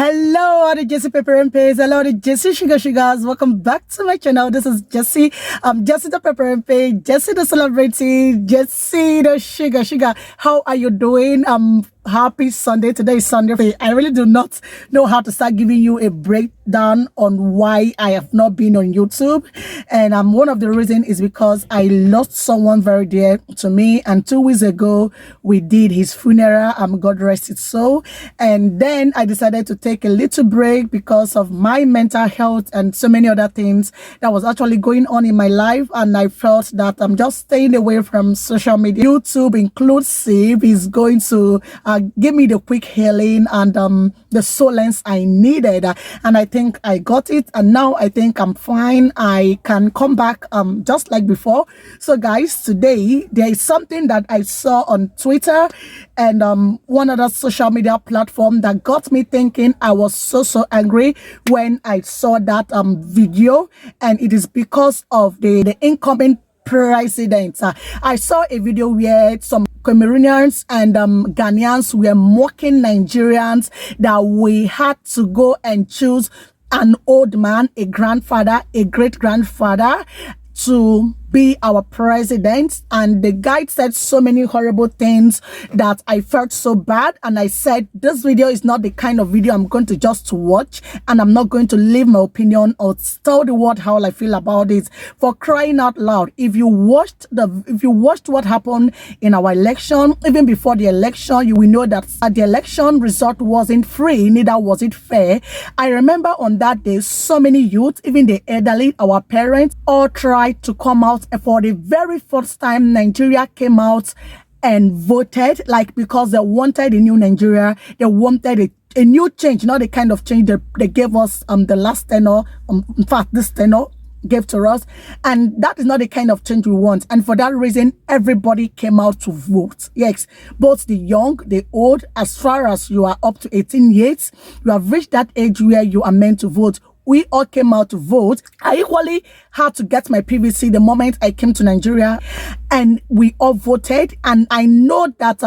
Hello, all the Jessie Pepper and Pays. Hello, the Jessie Sugars. Welcome back to my channel. This is Jessie. Jessie the Pepper and Pay, Jessie the Celebrity, Jessie the Sugar. How are you doing? Happy Sunday. Today is Sunday. I really do not know how to start giving you a breakdown on why I have not been on YouTube. And one of the reasons is because I lost someone very dear to me. And 2 weeks ago, we did his funeral. God rest his soul. And then I decided to take a little break because of my mental health and so many other things that was actually going on in my life. And I felt that I'm just staying away from social media. YouTube inclusive is going to give me the quick healing and the solace I needed, and I think I got it, and now I think I'm fine. I can come back just like before. So guys, today there is something that I saw on Twitter and one other social media platform that got me thinking. I was so angry when I saw that video, and it is because of the incoming president. I saw a video where some Cameronians and Ghanaians were mocking Nigerians that we had to go and choose an old man, a grandfather, a great-grandfather to be our president. And the guy said so many horrible things that I felt so bad, and I said this video is not the kind of video I'm going to just watch, and I'm not going to leave my opinion or tell the world how I feel about it. For crying out loud, if you watched what happened in our election, even before the election, you will know that the election result wasn't free, neither was it fair. I remember on that day, so many youth, even the elderly, our parents, all tried to come out. For the very first time, Nigeria came out and voted, like, because they wanted a new Nigeria. They wanted a new change, not the kind of change they gave us the last tenure. In fact, this tenure gave to us, and that is not the kind of change we want. And for that reason, everybody came out to vote. Yes, both the young, the old, as far as you are up to 18 years, you have reached that age where you are meant to vote. We all came out to vote. I equally had to get my PVC the moment I came to Nigeria, and we all voted. And I know that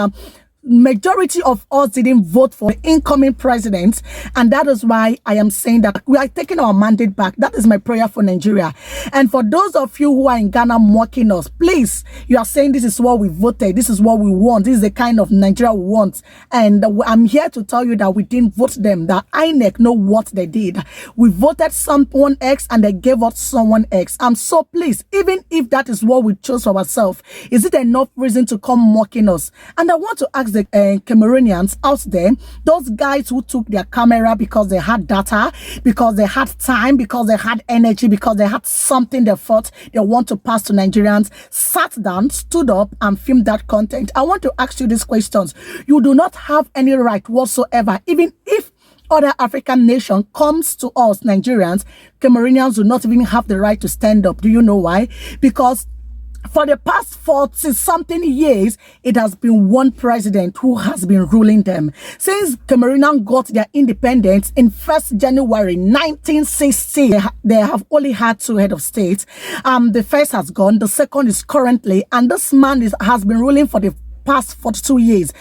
majority of us didn't vote for the incoming president, and that is why I am saying that we are taking our mandate back. That is my prayer for Nigeria. And for those of you who are in Ghana mocking us, please, you are saying this is what we voted, this is what we want, this is the kind of Nigeria we want. And I'm here to tell you that we didn't vote them, that INEC know what they did. We voted someone X and they gave us someone X. And so please, even if that is what we chose for ourselves, is it enough reason to come mocking us? And I want to ask the Cameronians out there, those guys who took their camera because they had data, because they had time, because they had energy, because they had something they thought they want to pass to Nigerians, sat down, stood up and filmed that content. I want to ask you these questions. You do not have any right whatsoever, even if other African nation comes to us, Nigerians, Cameronians do not even have the right to stand up. Do you know why? Because for the past 40-something years, it has been one president who has been ruling them. Since Cameroon got their independence in 1st January 1960, they have only had 2 heads of state. The first has gone, the second is currently, and this man has been ruling for the past 42 years.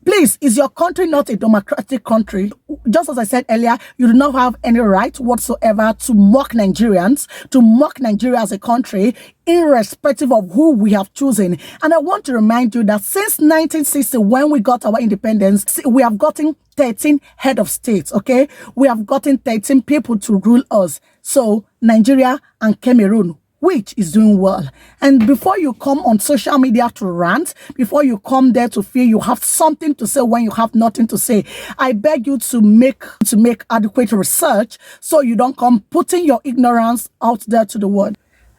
Please, is your country not a democratic country? Just as I said earlier, you do not have any right whatsoever to mock Nigerians, to mock Nigeria as a country, irrespective of who we have chosen. And I want to remind you that since 1960, when we got our independence, we have gotten 13 head of states, okay? We have gotten 13 people to rule us. So Nigeria and Cameroon, which is doing well. And before you come on social media to rant, before you come there to feel you have something to say when you have nothing to say, I beg you to make adequate research so you don't come putting your ignorance out there to the world.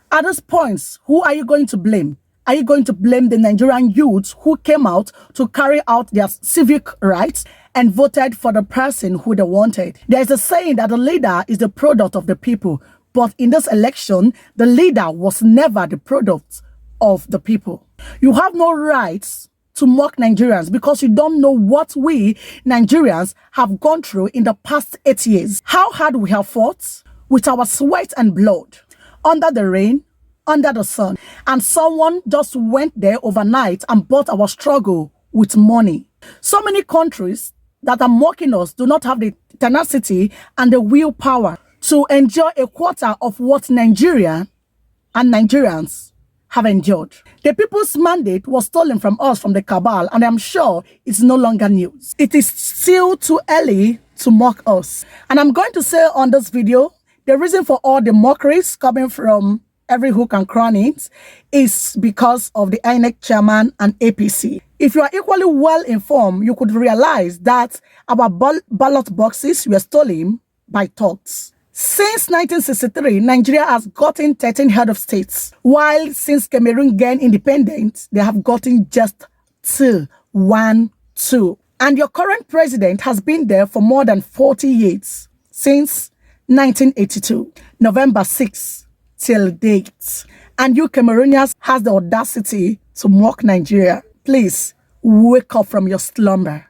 At this point, who are you going to blame? Are you going to blame the Nigerian youths who came out to carry out their civic rights and voted for the person who they wanted? There's a saying that the leader is the product of the people. But in this election, the leader was never the product of the people. You have no rights to mock Nigerians because you don't know what we Nigerians have gone through in the past 8 years. How hard we have fought with our sweat and blood, under the rain, under the sun. And someone just went there overnight and bought our struggle with money. So many countries that are mocking us do not have the tenacity and the willpower to enjoy a quarter of what Nigeria and Nigerians have endured. The people's mandate was stolen from us from the cabal, and I'm sure it's no longer news. It is still too early to mock us. And I'm going to say on this video, the reason for all the mockeries coming from every hook and cranny is because of the INEC chairman and APC. If you are equally well informed, you could realize that our ballot boxes were stolen by thugs. Since 1963, Nigeria has gotten 13 head of states, while since Cameroon gained independence, they have gotten just 2. And your current president has been there for more than 40 years, since 1982, November 6 till date. And you Cameronians has the audacity to mock Nigeria. Please, wake up from your slumber.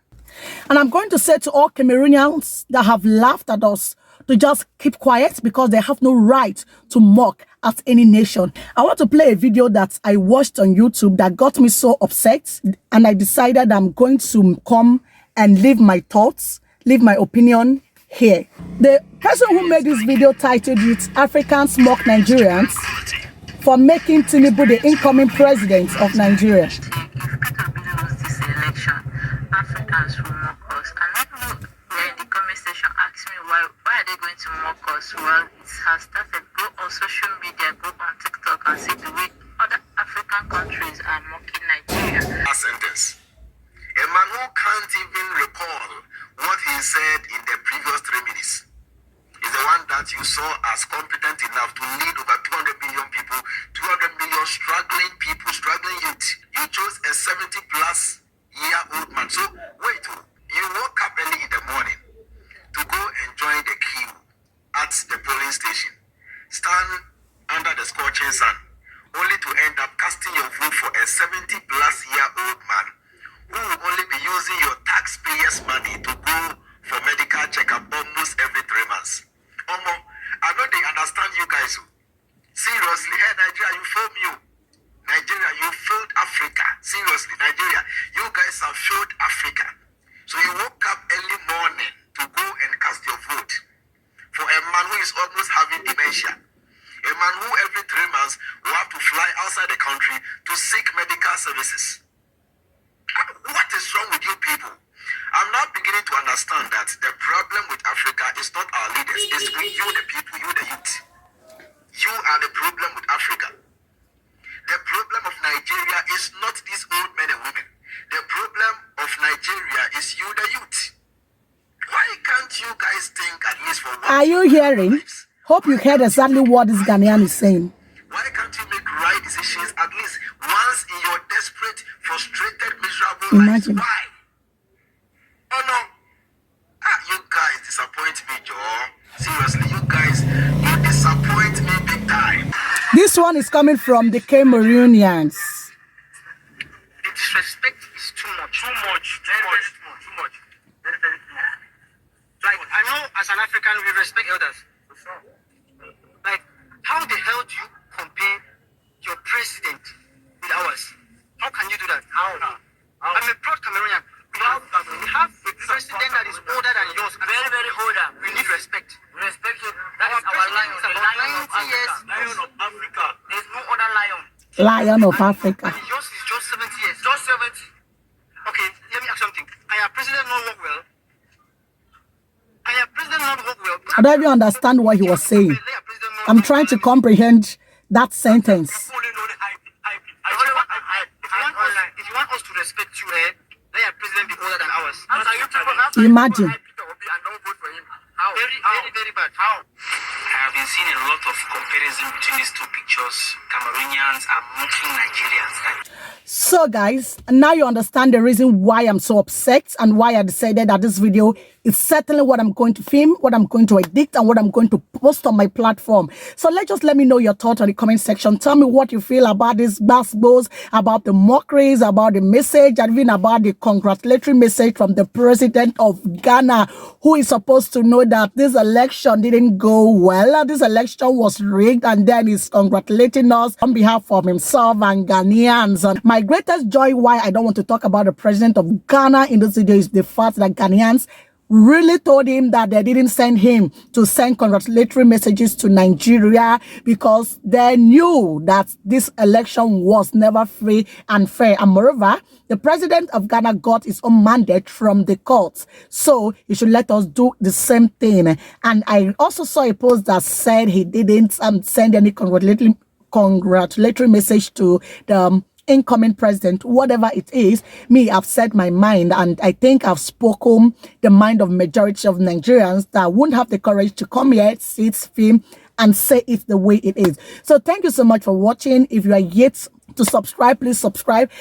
And I'm going to say to all Cameronians that have laughed at us to just keep quiet because they have no right to mock at any nation. I want to play a video that I watched on YouTube that got me so upset, and I decided I'm going to come and leave my thoughts, leave my opinion here. The person who made this video titled it, "Africans Mock Nigerians for Making Tinubu the incoming president of Nigeria." Africans will mock us, and people in the comment section ask me why are they going to mock us? Well, it has started. Go on social media, go on TikTok and see the way other African countries are mocking Nigeria. A sentence. A man who can't even recall what he said in the previous 3 minutes is the one that you saw as competent enough to lead over 200 million people, 200 million struggling people, struggling youth. You chose a 70+ year old man. So wait, you woke up early in the morning to go and join the queue at the polling station, stand under the scorching sun, only to end up casting your vote for a 70+ year old man who will only be using your taxpayers' money to go for medical checkup almost every 3 months. Omo, I know they understand you guys. Seriously, hey Nigeria, you failed you. Nigeria, you failed Africa. Seriously, Nigeria, you guys have failed Africa. So you woke up early morning to go and cast your vote for a man who is almost having dementia. A man who every 3 months will have to fly outside the country to seek medical services. What is wrong with you people? I'm now beginning to understand that the problem with Africa is not our leaders, it's with you the people, you the youth. You are the problem with Africa. The problem of Nigeria is not these old men and women. The problem of Nigeria is you, the youth. Why can't you guys think at least for one? Are you hearing? Hope you heard exactly what this Ghanaian is saying. Why can't you make right decisions at least once in your desperate, frustrated, miserable Imagine. life? Why? Oh no. You guys disappoint me, Joe. Seriously, you guys, you disappoint me big time. This one is coming from the Cameronians. The disrespect is too much. Too much. Very, very too much. Like, I know as an African, we respect elders. Like, how the hell do you compare your president with ours? How can you do that? How? I'm a proud Cameroonian. We have a president that is older than yours. Very, very older. We need respect. Respect you. That is our lion. Is about 90 years. Lion of Africa. There's no other lion. Lion of Africa. And yours is just 70 years. Just 70. Okay, let me ask something. Can your president not work well? Can your president not work well? I don't even understand what he was saying. I'm trying to comprehend that sentence. If you want us to respect you, let your president be older than ours. Imagine. Very bad. How? I have been seeing a lot of comparison between these two pictures. Cameronians are mocking Nigerians. So guys, now you understand the reason why I'm so upset and why I decided that this video It's certainly what I'm going to film, what I'm going to edit, and what I'm going to post on my platform. So let me know your thoughts on the comment section. Tell me what you feel about this basketballs, about the mockeries, about the message, and even about the congratulatory message from the president of Ghana, who is supposed to know that this election didn't go well. This election was rigged, and then he's congratulating us on behalf of himself and Ghanaians. And my greatest joy why I don't want to talk about the president of Ghana in this video is the fact that Ghanaians really told him that they didn't send him to send congratulatory messages to Nigeria because they knew that this election was never free and fair. And moreover, the president of Ghana got his own mandate from the courts. So he should let us do the same thing. And I also saw a post that said he didn't send any congratulatory message to the incoming president. Whatever it is, I've said my mind, and I think I've spoken the mind of majority of Nigerians that won't have the courage to come here, see it, film, and say it the way it is. So thank you so much for watching. If you are yet to subscribe, please subscribe.